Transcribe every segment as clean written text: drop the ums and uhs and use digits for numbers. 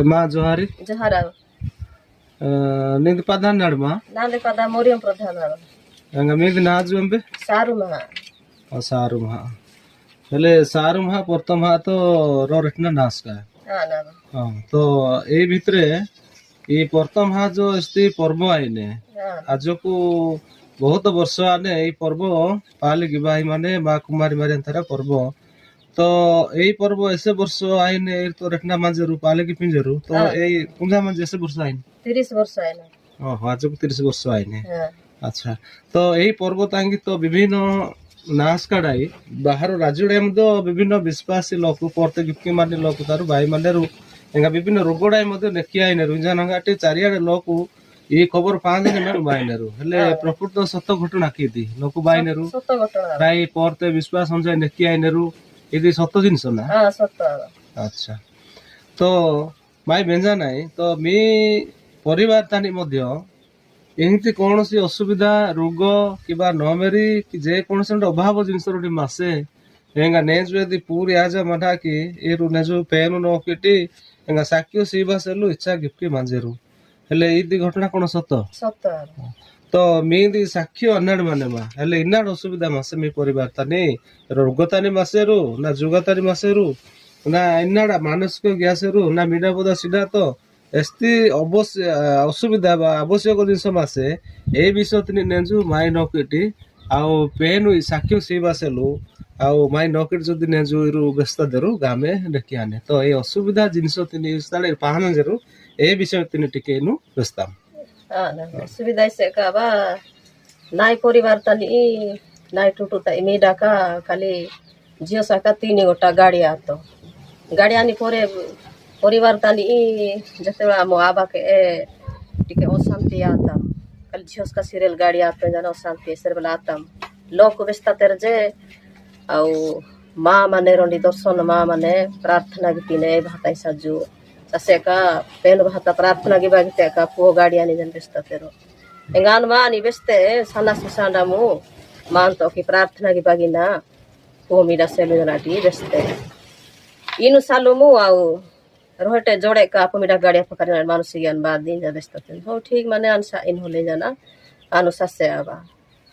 Ma Johari Johara Nindi Padan Narma Nandi pada Morium Pradhana Anga Midi Nazumbe Saruma Sarumha Hele Sarumha Portamha to Roritna Naska तो ए भितरे ये प्रथम हा जो इस्ती पर्व आइने आज को बहुत वर्ष आने ये पर्व पाली गिबाही माने माँ कुमारी मारे अंतरा पर्व तो यही पर्व ऐसे वर्ष आइने तो रखना मंजरू पाले की पिंजरू तो ये कुंजा मंज ऐसे वर्ष आइने 30 वर्ष आइने आज को 30 वर्ष आइने अच्छा तो यही पर्व तांगी तो विभिन्न नाश काढ़ाई बाहर राज्य में तो विभिन्न विश्वासी लोक परते गिफ्टी माने लोक तारु भाई माने रू एंगा विभिन्न रोगड़ाई मध्य नेकिया आइने रू जानगाटी चारियाडे लोक ये खबर पांदे ने बाइने रू हेले प्रकृत सत्य घटना कीदी लोक बाइने रू सत्य घटना प्राय परते विश्वास अनुसार नेकिया आइने रू इदी सत्य जिनिस ना हां सत्य अच्छा तो माई बेंजा नाही तो मी परिवार तानी मध्य एमती कौन सी असुविधा रोग कि नमेरी कि जे कौन से अभाव जिनस मसे एंगा नेजु यदि पूरी आजा मठा कि एरु नेजु पेनु नोकिटी एंगा साक्यो सीबा सेलु इच्छा गिफ्टी मांजेरु हेले इदी घटना कोन सत्य सत्य तो मीदी साक्यो अन्नाड माने मा हेले इनाड असुविधा मसे मी परिवार तानी रोगतानी मसेरु ना जुगतानी मसेरु ना इनाड मानसिक ग्यासेरु ना मीडा बोदा सीधा तो एस्ती अवश्य असुविधा बा आवश्यक जिनस मासे ए विषय तिनी नेजु माई नोकिटी आउ पेनु साक्यो सीबा सेलु आउ माई नोकिट जदि नेजु इरु व्यस्त देरु गामे देखियाने तो ए असुविधा जिनस तिनी स्ताले पाहन जरु ए विषय तिनी टिकेनु व्यस्त असुविधा से का बा नाई परिवार तनी नाई टुटु त इमीडा का खाली जियो साका 3 गोटा गाड़ी आतो गाड़ी आनी परे परिवार तानी जते मो आबा के टिके अशांति आता कल झियोस का सीरियल गाड़ी आते जाना अशांति सरबला आतम लोक व्यस्त तेर जे आउ माँ माने रोंडी दर्शन माँ माने प्रार्थना गिने भाताई साजू ससे का पेन भाता प्रार्थना की बागते का पो गाड़ी आनी जन व्यस्त तेरो एंगान माँ नि व्यस्ते सना सुसांडा मु मान तो की प्रार्थना की बागिना पो मीडा सेलुनाटी व्यस्ते इनु सालो मु आउ रोहटे जोड़े का पमिडा गाड़ी पकड़ने मानुषी ज्ञान बाद दिन जा व्यस्त थे हो ठीक माने अनसा इन होले जाना अनुसासे आबा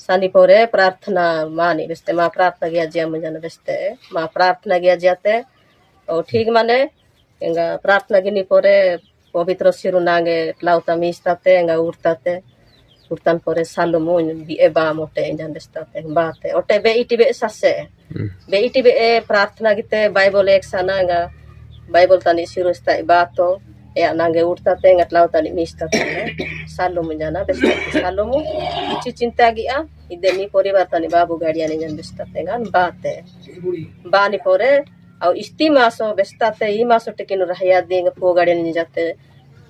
सानी पोरे प्रार्थना मानी व्यस्त मां प्रार्थना गया जिया में जाना व्यस्त मां प्रार्थना गया जाते ओ ठीक माने एंगा प्रार्थना गिनी पोरे पवित्र सिरु नांगे लाउता मिस्ताते एंगा उठताते उठतान पोरे सालो मु एबा मोटे जान व्यस्तते बाते ओटे बे इटी बे ससे बे इटी बे प्रार्थना गिते बाइबल एक साना एंगा बाइबल तानी सिरुस्ता बातो या नांगे उठता तेंगा लाउ तानी मिस्ता सालो में जाना बेस्ता सालो मु ची चिंता गिया इदेनी परिवार तानी बाबू गाड़िया ने जन बेस्ता तेंगा बाते बानी पोरे औ इस्ती मासो बेस्ता ते ई मासो टेकिन रहया देंगा पो गाड़िया ने जाते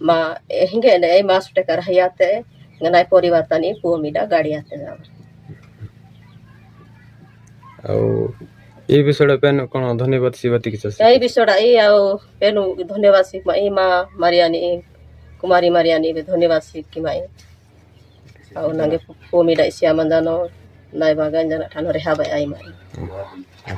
मा हिंगे ने ए मासो टेका रहयाते गनाय परिवार तानी पो मिडा गाड़िया ते जा औ ये विषय पेन कोन धन्यवाद सिबती किछ ए विषय ए आउ पेनु धन्यवाद सिक माई माँ मारियानी कुमारी मारियानी धन्यवाद सिक की माई आउ नागे पोमिडा सिया मंदानो नाय बागान जना ठानो रेहा बाय आई माई